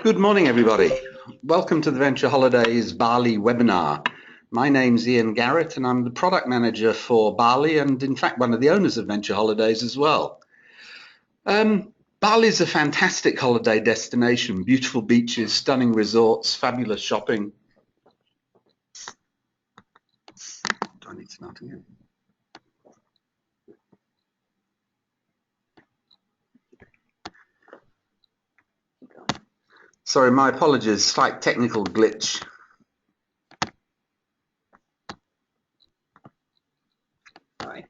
Good morning, everybody. Welcome to the Venture Holidays Bali webinar. My name's Ian Garrett and I'm the product manager for Bali and in fact one of the owners of Venture Holidays as well. Bali is a fantastic holiday destination, beautiful beaches, stunning resorts, fabulous shopping. Do I need to start again? Sorry, my apologies, slight technical glitch. Sorry.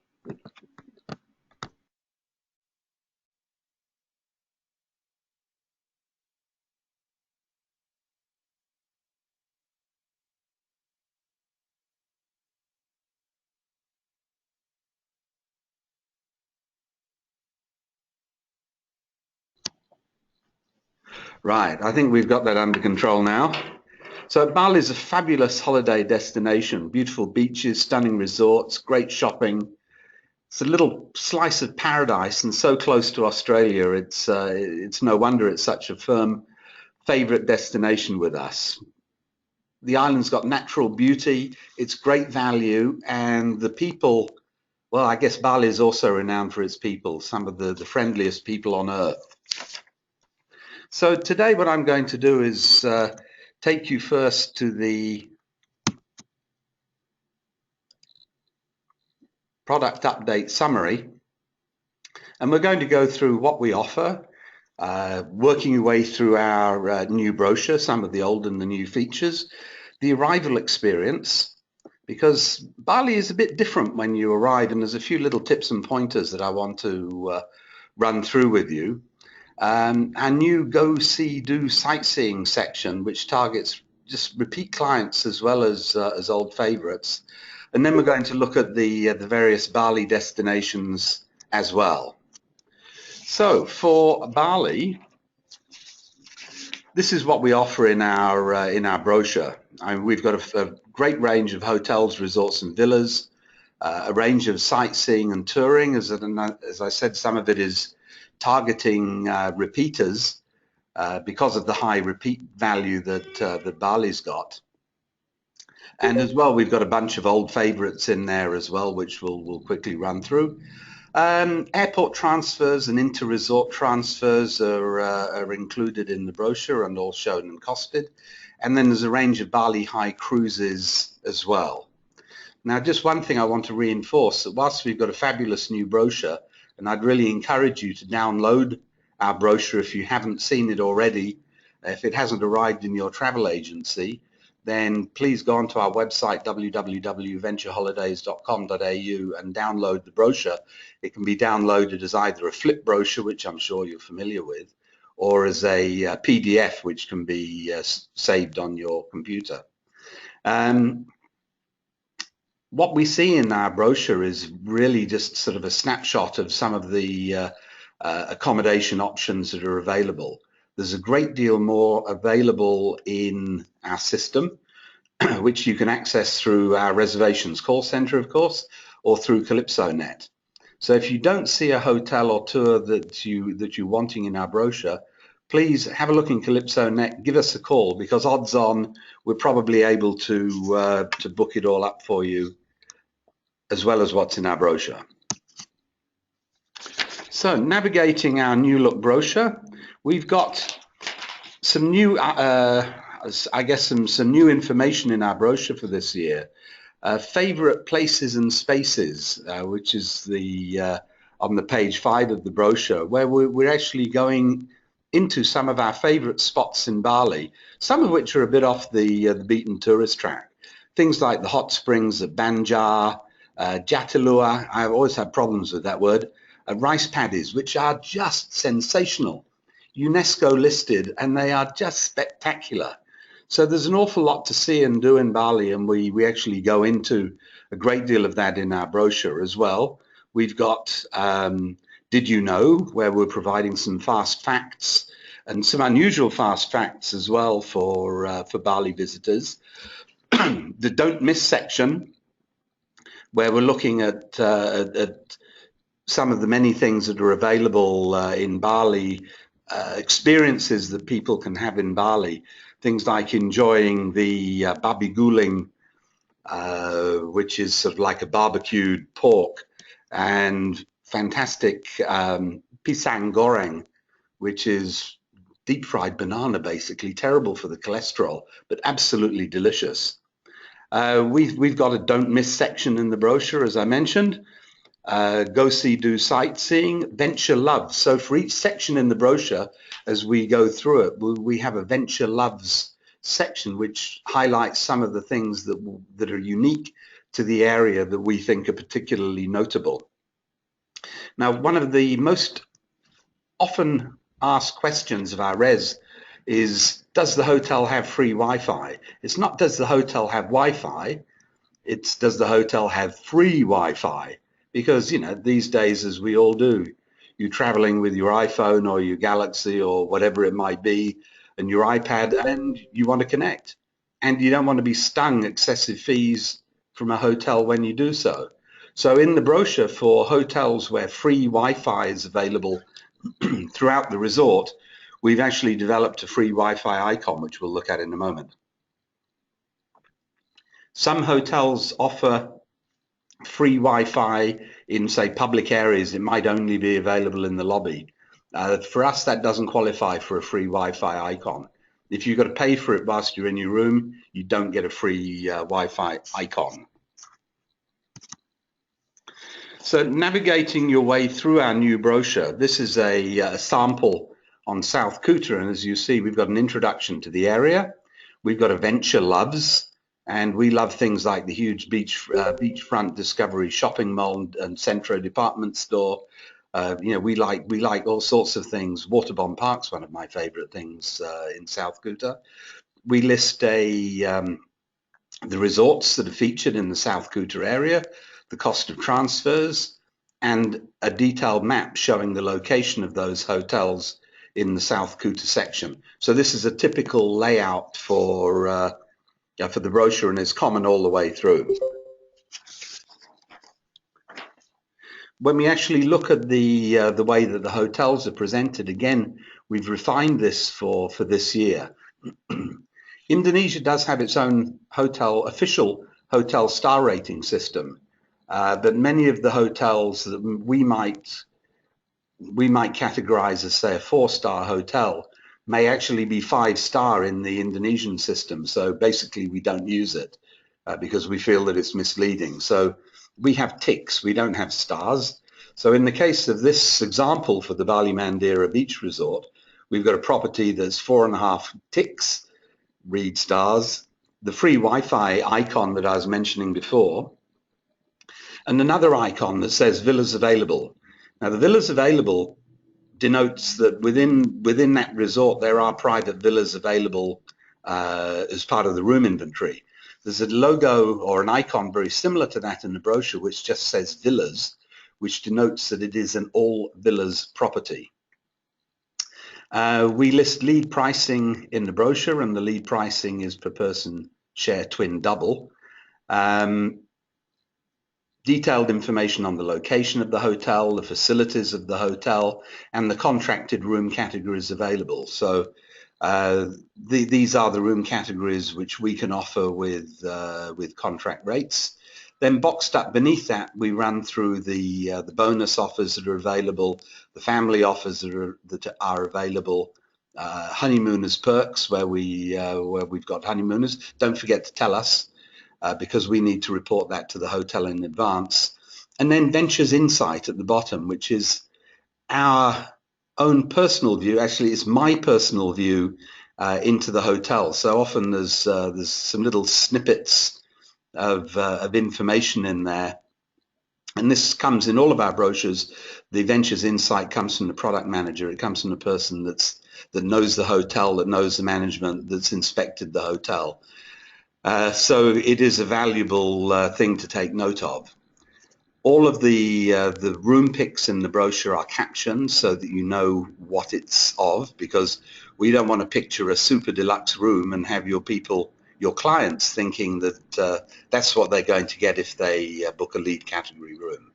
Right, I think we've got that under control now. So Bali is a fabulous holiday destination, beautiful beaches, stunning resorts, great shopping. It's a little slice of paradise and so close to Australia. It's no wonder it's such a firm favorite destination with us. The island's got natural beauty, it's great value, and the people, well, I guess Bali is also renowned for its people, some of the friendliest people on earth. So today what I'm going to do is take you first to the product update summary, and we're going to go through what we offer, working your way through our new brochure, some of the old and the new features, the arrival experience, because Bali is a bit different when you arrive, and there's a few little tips and pointers that I want to run through with you. Our new Go, See, Do sightseeing section, which targets just repeat clients as well as old favorites. And then we're going to look at the various Bali destinations as well. So for Bali, this is what we offer in our brochure. We've got a great range of hotels, resorts and villas, a range of sightseeing and touring. As I said, some of it is targeting repeaters because of the high repeat value that Bali's got. And as well, we've got a bunch of old favorites in there as well, which we'll quickly run through. Airport transfers and inter-resort transfers are included in the brochure and all shown and costed. And then there's a range of Bali high cruises as well. Now, just one thing I want to reinforce, that whilst we've got a fabulous new brochure, and I'd really encourage you to download our brochure if you haven't seen it already. If it hasn't arrived in your travel agency, then please go onto our website, www.ventureholidays.com.au, and download the brochure. It can be downloaded as either a flip brochure, which I'm sure you're familiar with, or as a PDF, which can be saved on your computer. What we see in our brochure is really just sort of a snapshot of some of the accommodation options that are available. There's a great deal more available in our system, which you can access through our reservations call center, of course, or through CalypsoNet. So if you don't see a hotel or tour that you're wanting in our brochure, please have a look in CalypsoNet, give us a call, because odds on we're probably able to book it all up for you, as well as what's in our brochure. So navigating our new look brochure, we've got some new, I guess some new information in our brochure for this year. Favorite places and spaces, which is the on the page 5 of the brochure, where we're actually going into some of our favorite spots in Bali, some of which are a bit off the beaten tourist track. Things like the hot springs at Banjar, Jatilua, I've always had problems with that word, rice paddies, which are just sensational, UNESCO listed, and they are just spectacular. So there's an awful lot to see and do in Bali, and we actually go into a great deal of that in our brochure as well. We've got Did You Know, where we're providing some fast facts and some unusual fast facts as well for Bali visitors. The Don't Miss section, where we're looking at some of the many things that are available in Bali, experiences that people can have in Bali, things like enjoying the babi guling, which is sort of like a barbecued pork, and fantastic pisang goreng, which is deep fried banana, basically terrible for the cholesterol, but absolutely delicious. We've got a don't miss section in the brochure, as I mentioned. Go see, do sightseeing, venture loves. So for each section in the brochure, as we go through it, we have a venture loves section which highlights some of the things that are unique to the area that we think are particularly notable. Now, one of the most often asked questions of our res is, does the hotel have free Wi-Fi? It's not does the hotel have Wi-Fi, it's does the hotel have free Wi-Fi? Because, you know, these days, as we all do, you're traveling with your iPhone or your Galaxy or whatever it might be, and your iPad, and you want to connect. And you don't want to be stung excessive fees from a hotel when you do so. So in the brochure for hotels where free Wi-Fi is available throughout the resort, we've actually developed a free Wi-Fi icon, which we'll look at in a moment. Some hotels offer free Wi-Fi in, say, public areas. It might only be available in the lobby. For us, that doesn't qualify for a free Wi-Fi icon. If you've got to pay for it whilst you're in your room, you don't get a free Wi-Fi icon. So navigating your way through our new brochure, this is a sample on South KUTA, and as you see, we've got an introduction to the area. We've got a venture loves, and we love things like the huge beachfront Discovery shopping mall and Centro department store. You know, we like all sorts of things. Waterbomb Park's one of my favorite things in South KUTA. We list the resorts that are featured in the South KUTA area, the cost of transfers, and a detailed map showing the location of those hotels in the South KUTA section. So this is a typical layout for the brochure, and is common all the way through. When we actually look at the way that the hotels are presented, again, we've refined this for this year. Indonesia does have its own official hotel star rating system, but many of the hotels that we might categorize as, say, a 4-star hotel may actually be 5-star in the Indonesian system. So basically we don't use it because we feel that it's misleading. So we have ticks, we don't have stars. So in the case of this example for the Bali Mandira Beach Resort, we've got a property that's 4.5 ticks, read stars, the free Wi-Fi icon that I was mentioning before, and another icon that says villas available. Now the villas available denotes that within that resort there are private villas available as part of the room inventory. There's a logo or an icon very similar to that in the brochure which just says villas, which denotes that it is an all villas property. We list lead pricing in the brochure, and the lead pricing is per person share twin double. Detailed information on the location of the hotel, the facilities of the hotel, and the contracted room categories available. So these are the room categories which we can offer with contract rates. Then boxed up beneath that, we run through the bonus offers that are available, the family offers that are available, honeymooners perks where we've got honeymooners. Don't forget to tell us because we need to report that to the hotel in advance. And then Ventures Insight at the bottom, which is our own personal view. Actually, it's my personal view into the hotel. So often there's some little snippets of information in there, and this comes in all of our brochures. The Ventures Insight comes from the product manager. It comes from the person that knows the hotel, that knows the management, that's inspected the hotel. So it is a valuable thing to take note of. All of the room pics in the brochure are captioned so that you know what it's of, because we don't want to picture a super deluxe room and have your clients thinking that that's what they're going to get if they book a lead category room.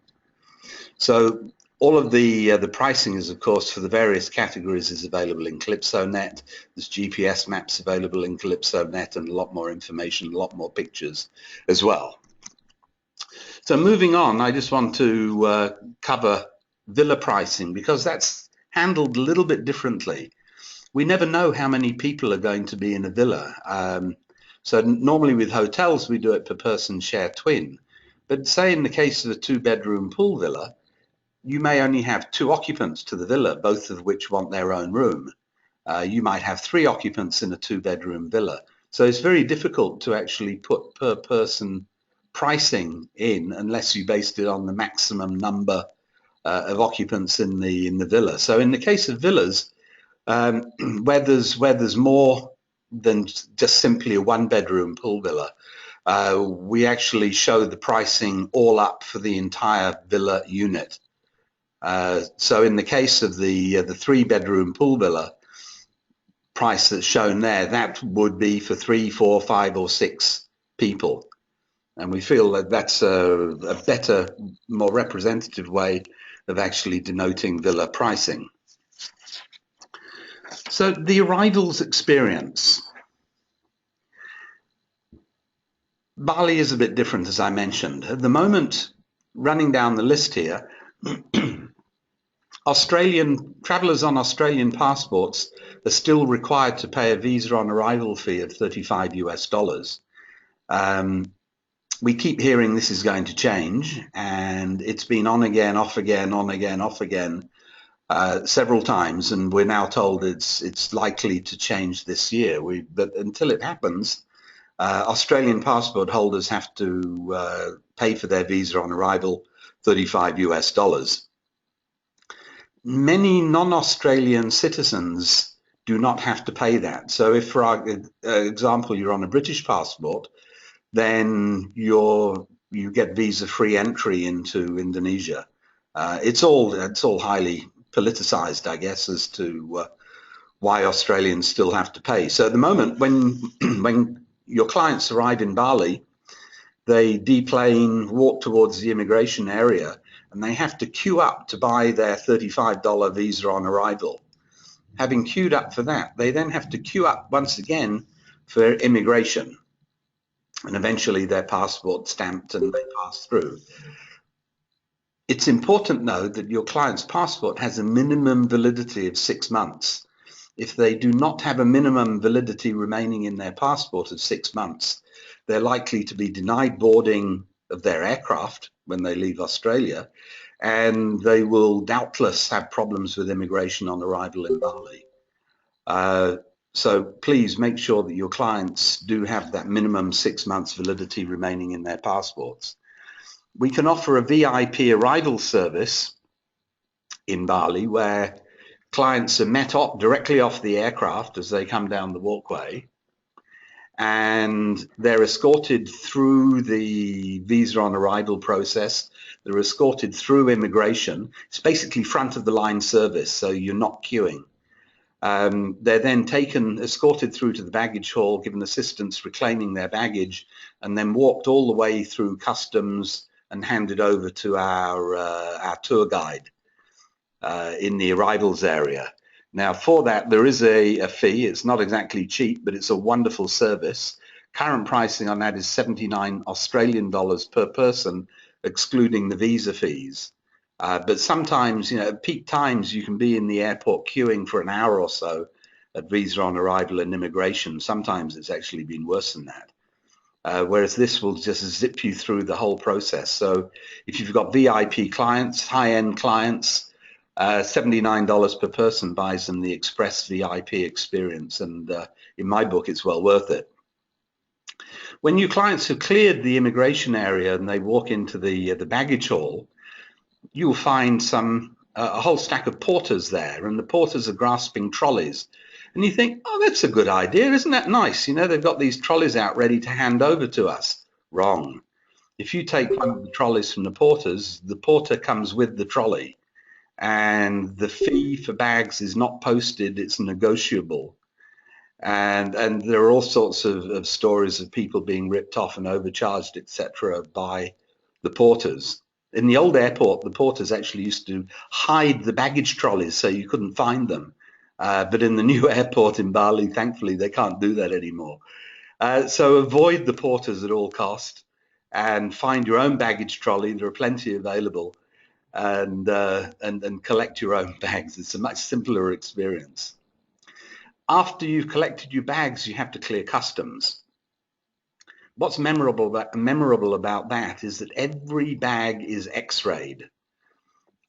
So All of the pricing is, of course, for the various categories is available in CalypsoNet. There's GPS maps available in CalypsoNet and a lot more information, a lot more pictures as well. So moving on, I just want to cover villa pricing because that's handled a little bit differently. We never know how many people are going to be in a villa. So normally with hotels, we do it per person share twin. But say in the case of a 2-bedroom pool villa, you may only have 2 occupants to the villa, both of which want their own room. You might have 3 occupants in a 2-bedroom villa. So it's very difficult to actually put per person pricing in unless you based it on the maximum number of occupants in the villa. So in the case of villas, where there's more than just simply a 1-bedroom pool villa, we actually show the pricing all up for the entire villa unit. So in the case of the 3-bedroom pool villa price that's shown there, that would be for 3, 4, 5, or 6 people. And we feel that that's a better, more representative way of actually denoting villa pricing. So the arrivals experience. Bali is a bit different, as I mentioned. At the moment, running down the list here, Australian travelers on Australian passports are still required to pay a visa on arrival fee of $35 US. We keep hearing this is going to change, and it's been on again, off again, on again, off again several times, and we're now told it's likely to change this year. But until it happens, Australian passport holders have to pay for their visa on arrival $35 US. Many non-Australian citizens do not have to pay that. So if, for example, you're on a British passport, then you get visa-free entry into Indonesia. It's all highly politicized, I guess, as to why Australians still have to pay. So at the moment, when your clients arrive in Bali, they deplane, walk towards the immigration area, and they have to queue up to buy their $35 visa on arrival. Having queued up for that, they then have to queue up once again for immigration, and eventually their passport stamped and they pass through. It's important, though, that your client's passport has a minimum validity of 6 months. If they do not have a minimum validity remaining in their passport of 6 months, they're likely to be denied boarding of their aircraft when they leave Australia, and they will doubtless have problems with immigration on arrival in Bali. So please make sure that your clients do have that minimum 6 months validity remaining in their passports. We can offer a VIP arrival service in Bali where clients are met up directly off the aircraft as they come down the walkway, and they're escorted through the visa on arrival process. They're escorted through immigration. It's basically front of the line service, so you're not queuing. They're then escorted through to the baggage hall, given assistance reclaiming their baggage, and then walked all the way through customs and handed over to our tour guide in the arrivals area. Now, for that, there is a fee. It's not exactly cheap, but it's a wonderful service. Current pricing on that is 79 Australian dollars per person, excluding the visa fees. But sometimes, at peak times, you can be in the airport queuing for an hour or so at visa on arrival and immigration. Sometimes it's actually been worse than that. Whereas this will just zip you through the whole process. So if you've got VIP clients, high-end clients, $79 per person buys them the Express VIP experience, and in my book, it's well worth it. When your clients have cleared the immigration area and they walk into the baggage hall, you'll find a whole stack of porters there, and the porters are grasping trolleys. And you think, oh, that's a good idea, isn't that nice? They've got these trolleys out ready to hand over to us. Wrong. If you take one of the trolleys from the porters, the porter comes with the trolley, and the fee for bags is not posted, it's negotiable. And there are all sorts of stories of people being ripped off and overcharged, etc., by the porters. In the old airport, the porters actually used to hide the baggage trolleys so you couldn't find them. But in the new airport in Bali, thankfully, they can't do that anymore. So avoid the porters at all cost and find your own baggage trolley. There are plenty available, and collect your own bags. It's a much simpler experience. After you've collected your bags, you have to clear customs. What's memorable about that is that every bag is x-rayed.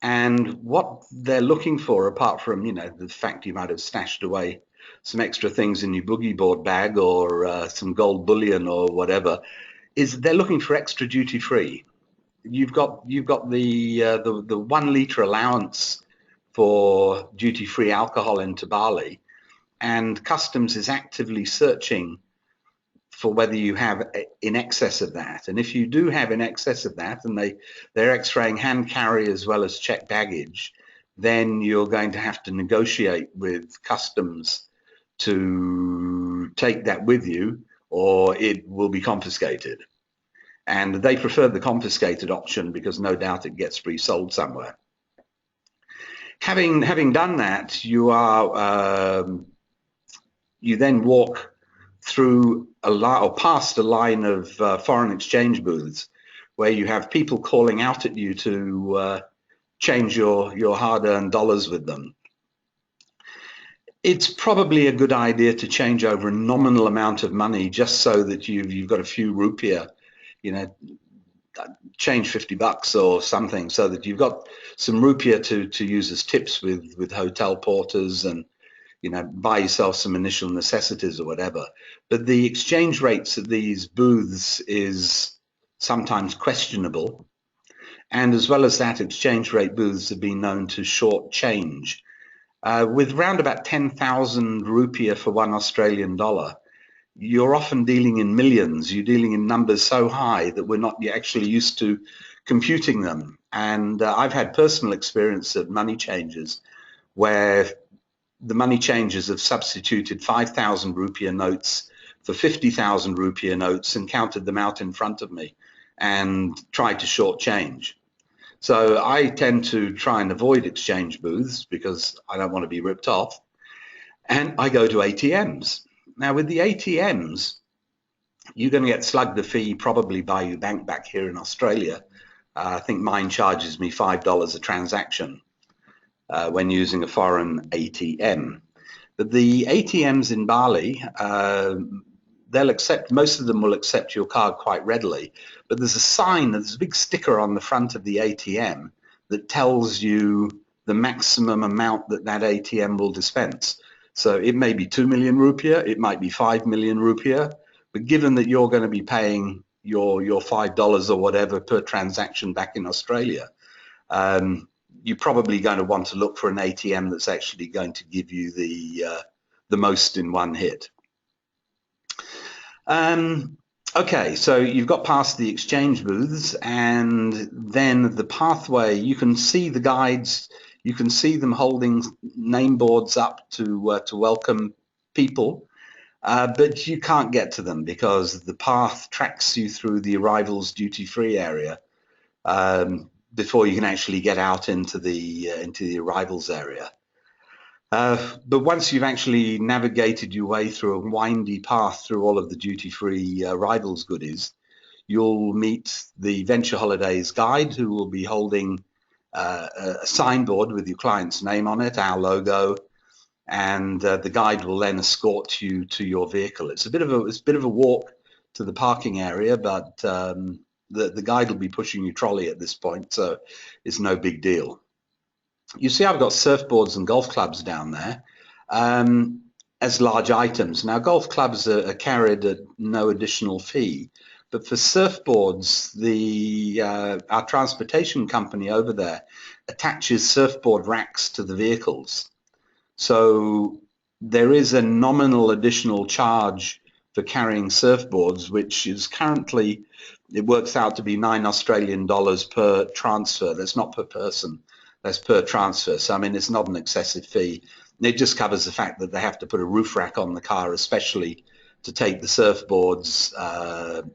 And what they're looking for, apart from, the fact you might have stashed away some extra things in your boogie board bag or some gold bullion or whatever, is they're looking for extra duty free. You've got the 1 litre allowance for duty free alcohol into Bali, and customs is actively searching for whether you have in excess of that. And if you do have in excess of that, and they're x-raying hand carry as well as checked baggage, then you're going to have to negotiate with customs to take that with you, or it will be confiscated. And they prefer the confiscated option because no doubt it gets resold somewhere. Having done that, you then walk through past a line of foreign exchange booths where you have people calling out at you to change your hard-earned dollars with them. It's probably a good idea to change over a nominal amount of money just so that you've got a few rupiah, change $50 or something, so that you've got some rupiah to use as tips with hotel porters, and buy yourself some initial necessities or whatever. But the exchange rates at these booths is sometimes questionable. And as well as that, exchange rate booths have been known to short change. With round about 10,000 rupiah for $1 Australian dollar, you're often dealing in millions. You're dealing in numbers so high that we're not actually used to computing them. And I've had personal experience of money changes where the money changers have substituted 5,000 rupiah notes for 50,000 rupiah notes and counted them out in front of me and tried to short change. So I tend to try and avoid exchange booths because I don't want to be ripped off. And I go to ATMs. Now with the ATMs, you're going to get slugged a fee probably by your bank back here in Australia. I think mine charges me $5 a transaction when using a foreign ATM. But the ATMs in Bali, most of them will accept your card quite readily. But there's a big sticker on the front of the ATM that tells you the maximum amount that ATM will dispense. So it may be 2 million rupiah, it might be 5 million rupiah, but given that you're going to be paying your $5 or whatever per transaction back in Australia, you're probably going to want to look for an ATM that's actually going to give you the most in one hit. Okay, so you've got past the exchange booths, and then the pathway, you can see the guides, you can see them holding name boards up to welcome people, but you can't get to them because the path tracks you through the arrivals duty-free area before you can actually get out into the arrivals area. But once you've actually navigated your way through a windy path through all of the duty-free arrivals goodies, you'll meet the Venture Holidays guide, who will be holding a signboard with your client's name on it, our logo, and the guide will then escort you to your vehicle. It's a bit of a walk to the parking area, but the guide will be pushing your trolley at this point, so it's no big deal. You see I've got surfboards and golf clubs down there as large items. Now golf clubs are carried at no additional fee, but for surfboards, our transportation company over there attaches surfboard racks to the vehicles. So there is a nominal additional charge for carrying surfboards, which is currently, it works out to be $9 Australian per transfer. That's not per person, that's per transfer. So I mean, it's not an excessive fee. It just covers the fact that they have to put a roof rack on the car, especially to take the surfboards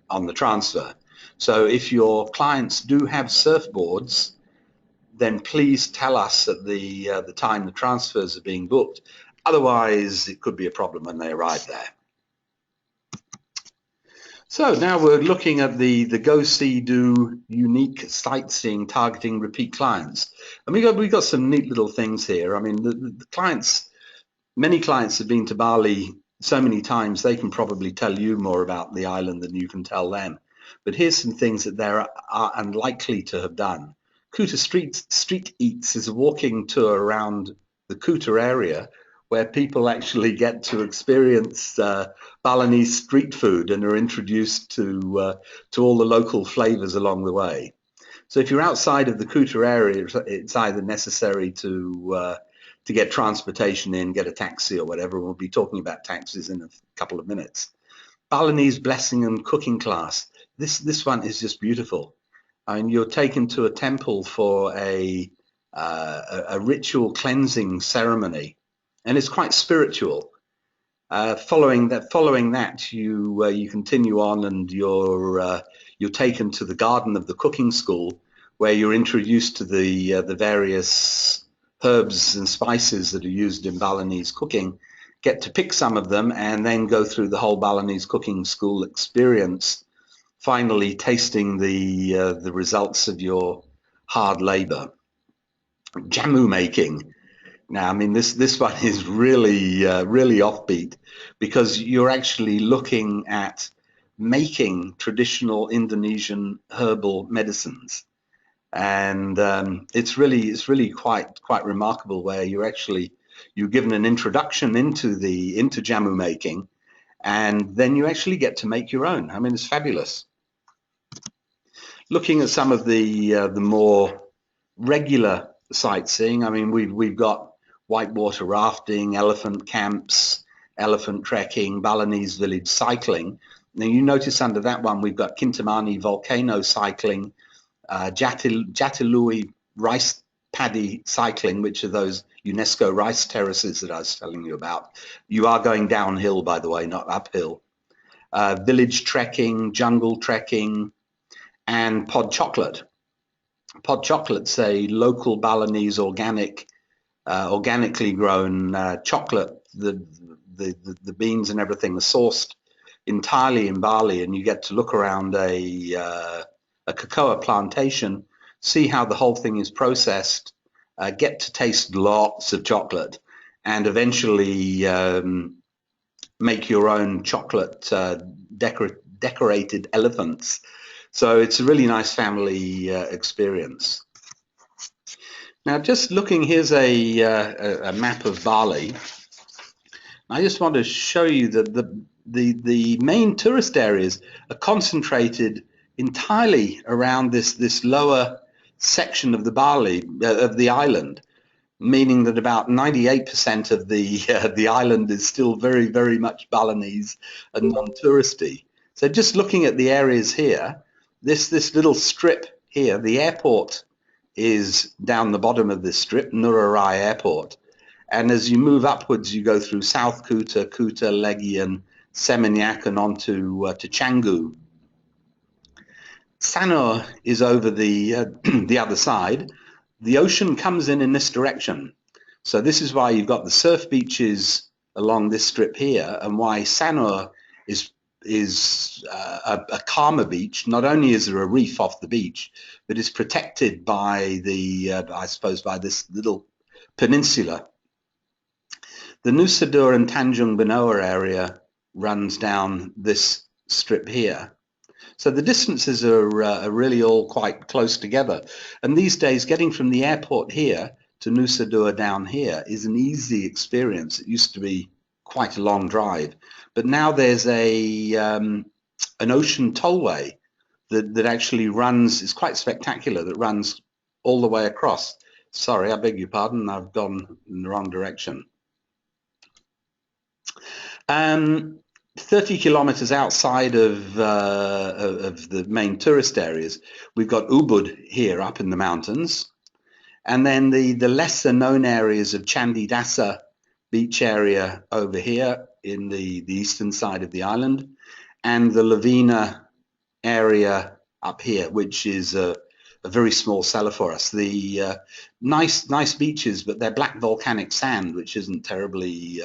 on the transfer. So if your clients do have surfboards, then please tell us at the time the transfers are being booked. Otherwise, it could be a problem when they arrive there. So now we're looking at the Go See Do unique sightseeing targeting repeat clients, and we got some neat little things here. I mean, the clients, many clients have been to Bali so many times they can probably tell you more about the island than you can tell them. But here's some things that they are unlikely to have done. KUTA Street Eats is a walking tour around the KUTA area where people actually get to experience Balinese street food and are introduced to all the local flavors along the way. So if you're outside of the KUTA area, it's either necessary to get transportation in, get a taxi or whatever. We'll be talking about taxis in a couple of minutes. Balinese blessing and cooking class. This one is just beautiful. I mean, you're taken to a temple for a ritual cleansing ceremony, and it's quite spiritual. Following that, you continue on, and you're taken to the garden of the cooking school, where you're introduced to the various herbs and spices that are used in Balinese cooking. Get to pick some of them, and then go through the whole Balinese cooking school experience, finally tasting the results of your hard labor. Jamu making. Now, I mean, this one is really offbeat, because you're actually looking at making traditional Indonesian herbal medicines, and it's really quite remarkable, where you're given an introduction into jamu making, and then you actually get to make your own. I mean, it's fabulous. Looking at some of the more regular sightseeing, I mean, we've got whitewater rafting, elephant camps, elephant trekking, Balinese village cycling. Now you notice under that one we've got Kintamani volcano cycling, Jatilui rice paddy cycling, which are those UNESCO rice terraces that I was telling you about. You are going downhill, by the way, not uphill. Village trekking, jungle trekking, and pod chocolate. Pod chocolate's a local Balinese organically grown chocolate. The beans and everything are sourced entirely in Bali, and you get to look around a cocoa plantation, see how the whole thing is processed, get to taste lots of chocolate, and eventually make your own chocolate decorated elephants. So it's a really nice family experience. Now, just looking, here's a map of Bali. I just want to show you that the main tourist areas are concentrated entirely around this lower section of the island, meaning that about 98% of the island is still very much Balinese and non-touristy. So just looking at the areas here, this little strip here, the airport is down the bottom of this strip, Ngurah Airport. And as you move upwards, you go through South KUTA, LEGIAN, SEMINYAK, and on to Canggu. SANUR is over the other side. The ocean comes in this direction. So this is why you've got the surf beaches along this strip here, and why SANUR is a calmer beach. Not only is there a reef off the beach, but it's protected by I suppose by this little peninsula. The NUSA and TANJUNG BENOA area runs down this strip here. So the distances are really all quite close together. And these days, getting from the airport here to NUSA down here is an easy experience. It used to be quite a long drive, but now there's an ocean tollway that actually runs, is quite spectacular, that runs all the way across. Sorry, I beg your pardon, I've gone in the wrong direction. 30 kilometers outside of the main tourist areas, we've got UBUD here up in the mountains, and then the lesser known areas of Candidasa beach area over here in the eastern side of the island, and the Lavina area up here, which is a very small seller for us. The nice beaches, but they're black volcanic sand, which isn't terribly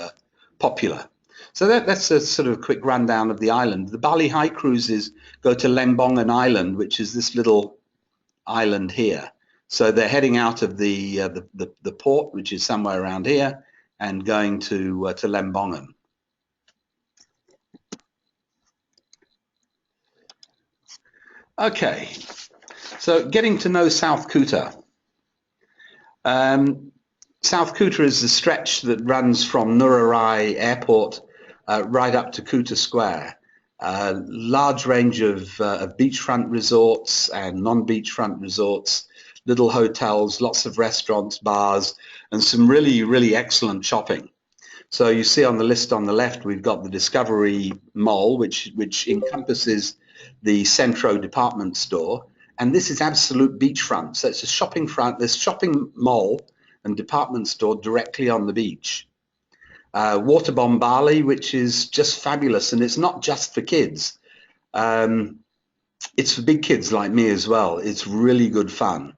popular. So that's a sort of quick rundown of the island. The Bali High cruises go to Lembongan Island, which is this little island here. So they're heading out of the port, which is somewhere around here, and going to Lembongan. Okay, so getting to know South KUTA. South KUTA is the stretch that runs from Nurai Airport right up to KUTA Square. Large range of beachfront resorts and non-beachfront resorts, little hotels, lots of restaurants, bars, and some really excellent shopping. So you see on the list on the left, we've got the Discovery Mall, which encompasses the Centro department store, and this is absolute beachfront. So it's a shopping front. There's shopping mall and department store directly on the beach. Waterbomb Bali, which is just fabulous, and it's not just for kids. It's for big kids like me as well. It's really good fun.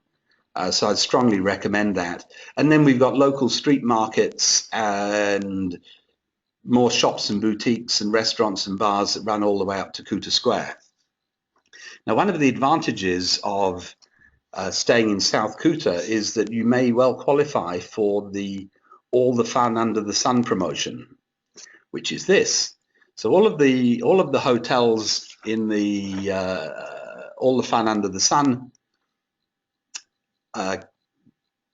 So I'd strongly recommend that. And then we've got local street markets and more shops and boutiques and restaurants and bars that run all the way up to KUTA Square. Now, one of the advantages of staying in South KUTA is that you may well qualify for the All the Fun Under the Sun promotion, which is this. So all of the hotels in the All the Fun Under the Sun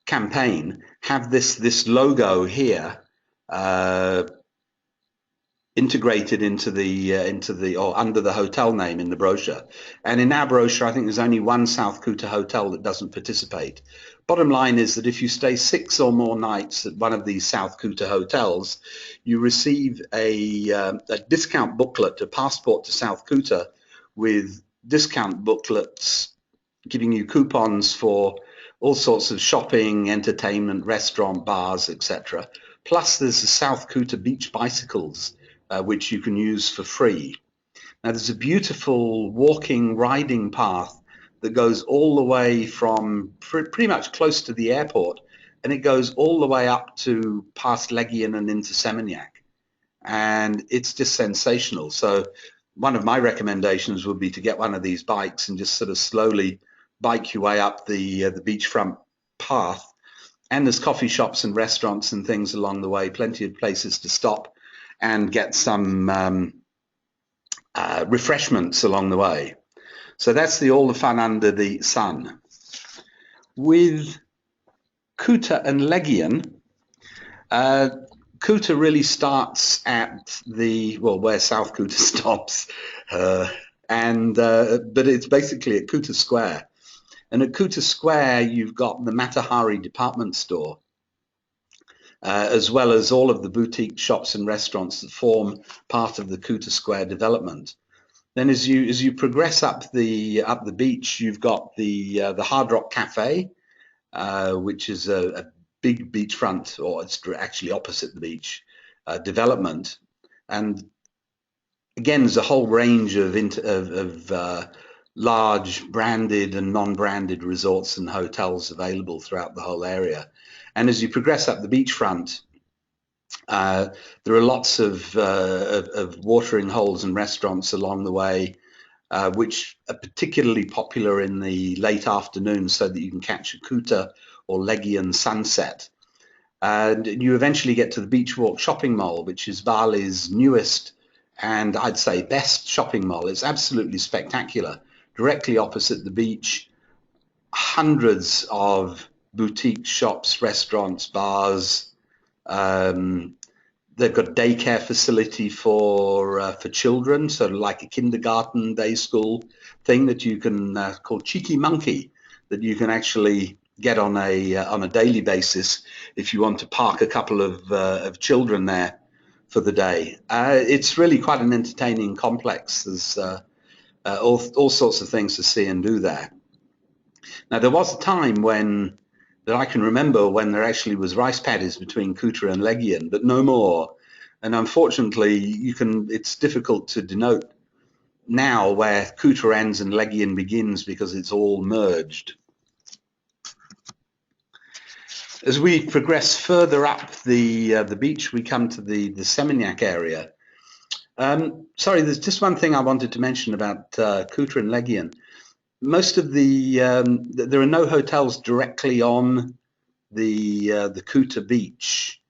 campaign have this logo here integrated into the or under the hotel name in the brochure. And in our brochure, I think there's only one South KUTA hotel that doesn't participate. Bottom line is that if you stay 6 or more nights at one of these South KUTA hotels, you receive a discount booklet, a passport to South KUTA with discount booklets giving you coupons for all sorts of shopping, entertainment, restaurant, bars, etc. Plus there's the South KUTA beach bicycles, which you can use for free. Now there's a beautiful walking, riding path that goes all the way from pretty much close to the airport, and it goes all the way up to past Legian and into SEMINYAK. And it's just sensational. So one of my recommendations would be to get one of these bikes and just sort of slowly bike your way up the beachfront path. And there's coffee shops and restaurants and things along the way, plenty of places to stop and get some refreshments along the way. So that's the All the Fun Under the Sun. With KUTA and LEGIAN, KUTA really starts at where South KUTA stops, but it's basically at KUTA Square. And at KUTA Square, you've got the Matahari department store, as well as all of the boutique shops and restaurants that form part of the KUTA Square development. Then as you progress up the beach, you've got the Hard Rock Cafe, which is a big beachfront, or it's actually opposite the beach, development. And again, there's a whole range of large branded and non-branded resorts and hotels available throughout the whole area. And as you progress up the beachfront, there are lots of watering holes and restaurants along the way, which are particularly popular in the late afternoon so that you can catch a KUTA or LEGIAN sunset. And you eventually get to the Beach Walk shopping mall, which is Bali's newest and I'd say best shopping mall. It's absolutely spectacular. Directly opposite the beach, hundreds of boutique shops, restaurants, bars. They've got a daycare facility for children, sort of like a kindergarten day school thing that you can called Cheeky Monkey, that you can actually get on a daily basis if you want to park a couple of children there for the day. It's really quite an entertaining complex. There's all sorts of things to see and do there. Now there was a time that I can remember when there actually was rice paddies between KUTA and LEGIAN, but no more. And unfortunately, it's difficult to denote now where KUTA ends and LEGIAN begins, because it's all merged. As we progress further up the beach, we come to the SEMINYAK area. Sorry, there's just one thing I wanted to mention about KUTA and LEGIAN. Most of there are no hotels directly on the KUTA beach,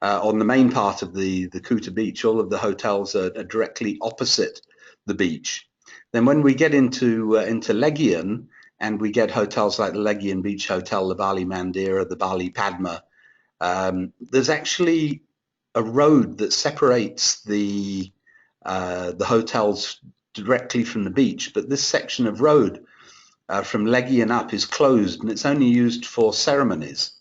on the main part of the KUTA beach. All of the hotels are directly opposite the beach. Then when we get into LEGIAN, and we get hotels like the LEGIAN Beach Hotel, the Bali Mandira, the Bali Padma, there's actually a road that separates the hotels directly from the beach, but this section of road from LEGIAN up is closed, and it's only used for ceremonies.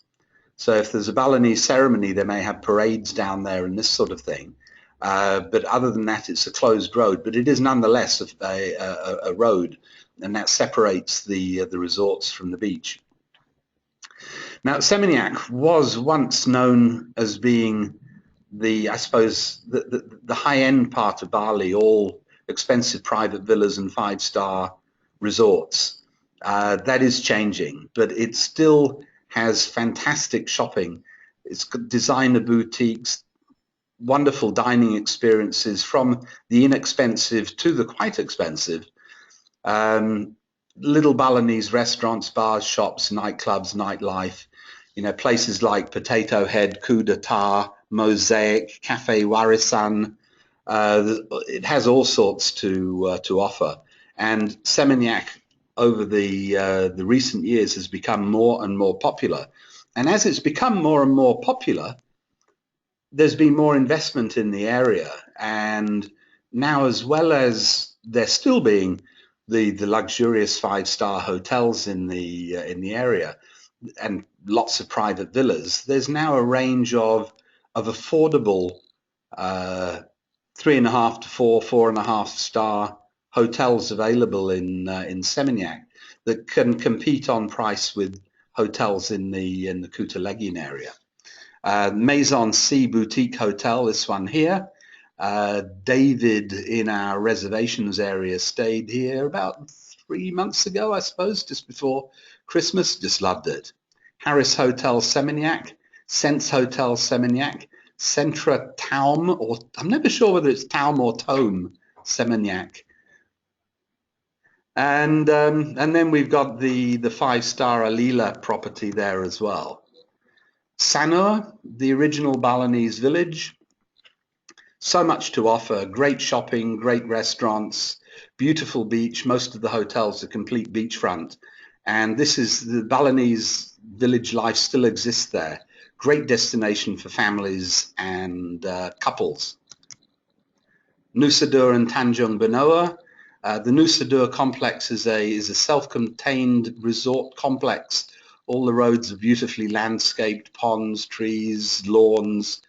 So if there's a Balinese ceremony, they may have parades down there and this sort of thing. But other than that, it's a closed road. But it is nonetheless a road, and that separates the resorts from the beach. Now, SEMINYAK was once known as being I suppose, the high-end part of Bali, all expensive private villas and five-star resorts. That is changing, but it still has fantastic shopping. It's got designer boutiques, wonderful dining experiences, from the inexpensive to the quite expensive. Little Balinese restaurants, bars, shops, nightclubs, nightlife. You know, places like Potato Head, KUTA, Mosaic, Cafe Warisan. It has all sorts to offer, and SEMINYAK over the recent years has become more and more popular. And as it's become more and more popular, there's been more investment in the area, and now, as well as there still being the luxurious five-star hotels in the area and lots of private villas, there's now a range of affordable 3.5 to 4.5 star hotels available in SEMINYAK that can compete on price with hotels in the KUTA LEGIAN area. Maison C Boutique Hotel, this one here. David in our reservations area stayed here about 3 months ago, I suppose, just before Christmas. Just loved it. Harris Hotel SEMINYAK, Sense Hotel SEMINYAK, Centra Taum, or I'm never sure whether it's Taum or Tome SEMINYAK. And then we've got the five-star Alila property there as well. SANUR, the original Balinese village. So much to offer, great shopping, great restaurants, beautiful beach. Most of the hotels are complete beachfront. And this is the Balinese village life still exists there. Great destination for families and couples. NUSA and TANJUNG BENOA. The NUSA complex is a self-contained resort complex. All the roads are beautifully landscaped, ponds, trees, lawns,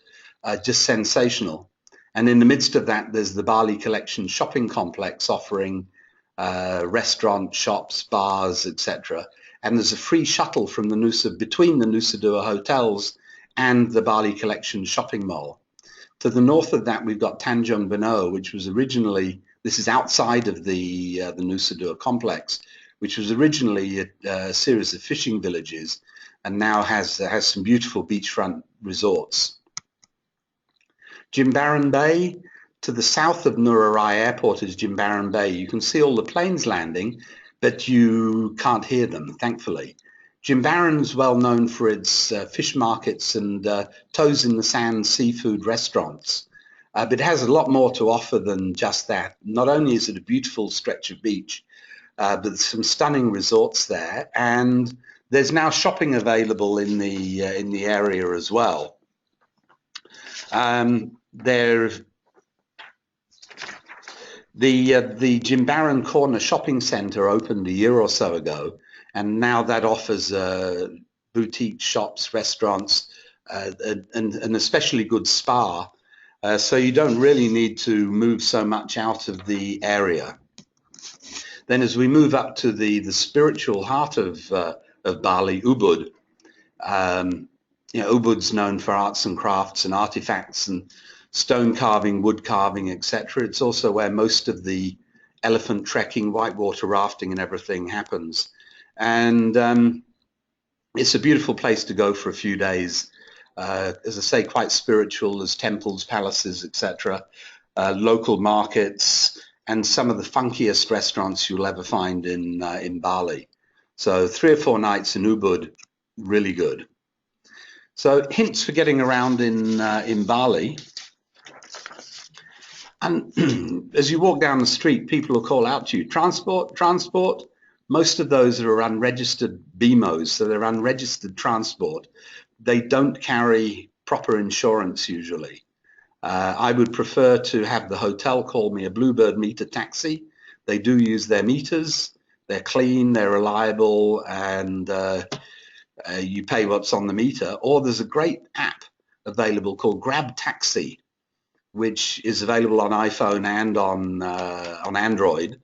just sensational. And in the midst of that, there's the Bali Collection shopping complex offering restaurant, shops, bars, etc. And there's a free shuttle from the NUSA between the NUSA hotels and the Bali Collection shopping mall. To the north of that, we've got Tanjung BENOA, which was originally, this is outside of the NUSA complex, which was originally a series of fishing villages, and now has some beautiful beachfront resorts. Jimbaran Bay, to the south of Nurai Airport is Jimbaran Bay. You can see all the planes landing, but you can't hear them, thankfully. Jimbaran is well known for its fish markets and toes in the sand seafood restaurants, but it has a lot more to offer than just that. Not only is it a beautiful stretch of beach, but there's some stunning resorts there, and there's now shopping available in the area as well. The Jimbaran Corner Shopping Centre opened a year or so ago, and now that offers boutique shops, restaurants, and an especially good spa. So you don't really need to move so much out of the area. Then as we move up to the spiritual heart of Bali, UBUD, UBUD's known for arts and crafts and artifacts and stone carving, wood carving, etc. It's also where most of the elephant trekking, whitewater rafting and everything happens. And it's a beautiful place to go for a few days. As I say, quite spiritual. There's temples, palaces, etc. Local markets, and some of the funkiest restaurants you'll ever find in Bali. So 3 or 4 nights in UBUD, really good. So hints for getting around in Bali. And as you walk down the street, people will call out to you, transport, transport. Most of those are unregistered BMOs, so they're unregistered transport. They don't carry proper insurance usually. I would prefer to have the hotel call me a Bluebird meter taxi. They do use their meters. They're clean, they're reliable, and you pay what's on the meter. Or there's a great app available called Grab Taxi, which is available on iPhone and on Android.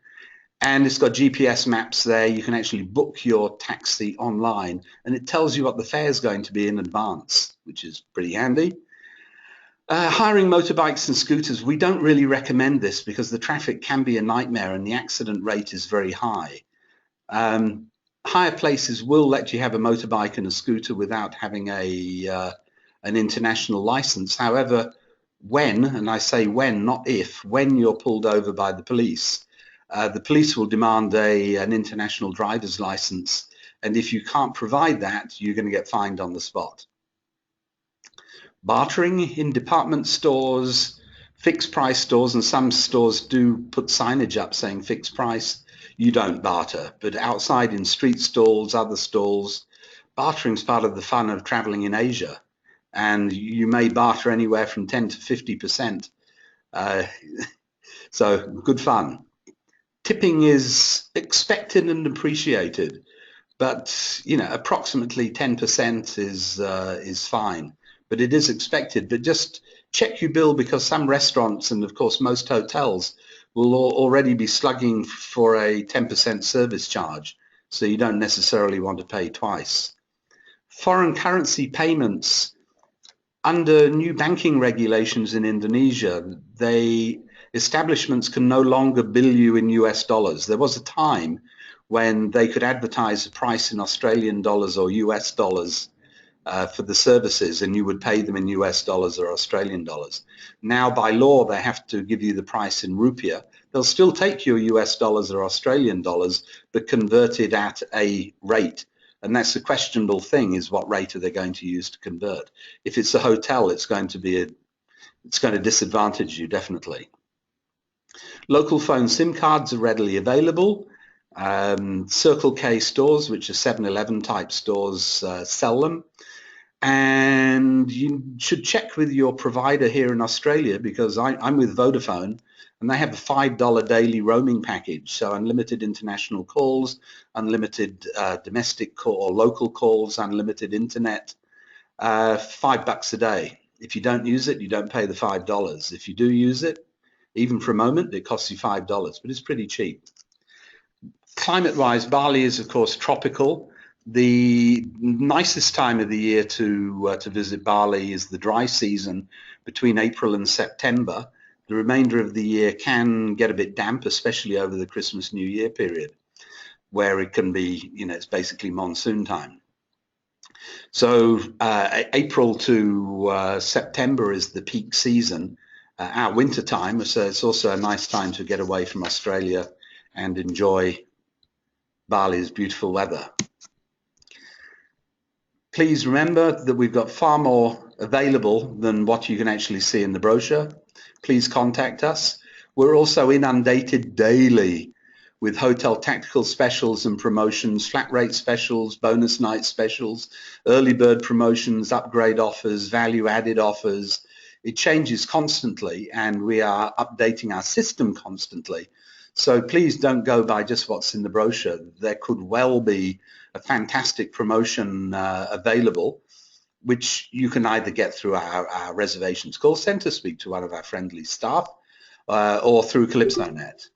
And it's got GPS maps there. You can actually book your taxi online, and it tells you what the fare is going to be in advance, which is pretty handy. Hiring motorbikes and scooters, we don't really recommend this because the traffic can be a nightmare and the accident rate is very high. Higher places will let you have a motorbike and a scooter without having an international license. However, when, and I say when, not if, when you're pulled over by the police will demand an international driver's license, and if you can't provide that, you're going to get fined on the spot. Bartering in department stores, fixed price stores, and some stores do put signage up saying fixed price. You don't barter, but outside in street stalls, other stalls, bartering is part of the fun of traveling in Asia, and you may barter anywhere from 10 to 50%. So good fun. Tipping is expected and appreciated, but you know, approximately 10% is fine. But it is expected. But just check your bill, because some restaurants and of course most hotels will already be slugging for a 10% service charge, so you don't necessarily want to pay twice. Foreign currency payments. Under new banking regulations in Indonesia, establishments can no longer bill you in US dollars. There was a time when they could advertise a price in Australian dollars or US dollars for the services, and you would pay them in US dollars or Australian dollars. Now by law they have to give you the price in rupiah. They'll still take your US dollars or Australian dollars, but converted at a rate. And that's the questionable thing, is what rate are they going to use to convert? If it's a hotel, it's going to disadvantage you definitely. Local phone SIM cards are readily available. Circle K stores, which are 7-Eleven type stores, sell them. And you should check with your provider here in Australia, because I'm with Vodafone, and they have a $5 daily roaming package. So unlimited international calls, unlimited domestic call or local calls, unlimited internet, $5 a day. If you don't use it, you don't pay the $5. If you do use it, even for a moment, it costs you $5, but it's pretty cheap. Climate-wise, Bali is of course tropical. The nicest time of the year to visit Bali is the dry season between April and September. The remainder of the year can get a bit damp, especially over the Christmas New Year period, where it can be, you know, it's basically monsoon time. So April to September is the peak season. Our winter time, so it's also a nice time to get away from Australia and enjoy Bali's beautiful weather. Please remember that we've got far more available than what you can actually see in the brochure. Please contact us. We're also inundated daily with hotel tactical specials and promotions, flat rate specials, bonus night specials, early bird promotions, upgrade offers, value added offers. It changes constantly, and we are updating our system constantly. So please don't go by just what's in the brochure. There could well be a fantastic promotion available, which you can either get through our reservations call center, speak to one of our friendly staff, or through CalypsoNet.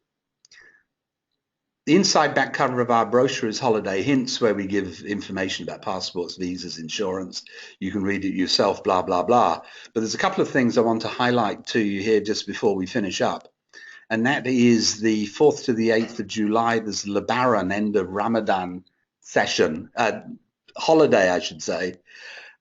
The inside back cover of our brochure is Holiday Hints, where we give information about passports, visas, insurance. You can read it yourself, blah, blah, blah. But there's a couple of things I want to highlight to you here just before we finish up. and that is the 4th to the 8th of July. There's the LEGIAN, end of Ramadan session, holiday, I should say.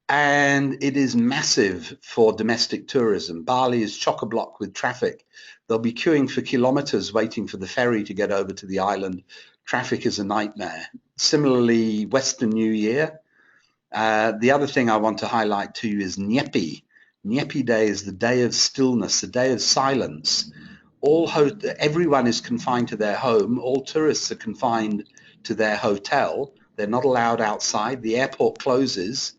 And it is massive for domestic tourism. Bali is chock-a-block with traffic. They'll be queuing for kilometers waiting for the ferry to get over to the island. Traffic is a nightmare. Similarly, Western New Year. The other thing I want to highlight to you is Nyepi. Nyepi Day is the day of stillness, the day of silence. Everyone is confined to their home. All tourists are confined to their hotel. They're not allowed outside. The airport closes.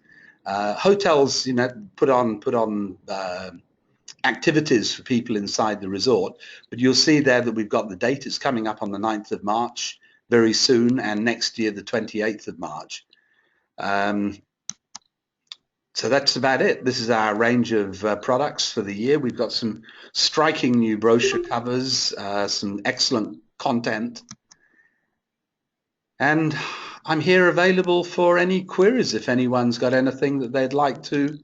Hotels, put on activities for people inside the resort. But you'll see there that we've got the date. It's coming up on the 9th of March very soon, and next year the 28th of March. So that's about it. This is our range of products for the year. We've got some striking new brochure covers, some excellent content. And I'm here available for any queries. If anyone's got anything that they'd like to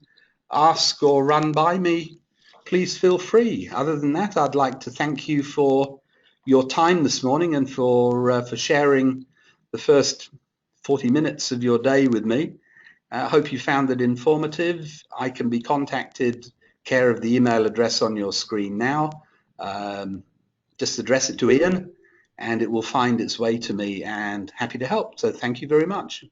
ask or run by me, please feel free. Other than that, I'd like to thank you for your time this morning and for sharing the first 40 minutes of your day with me. I hope you found it informative. I can be contacted, care of the email address on your screen now. Just address it to Ian and it will find its way to me, and happy to help. So thank you very much.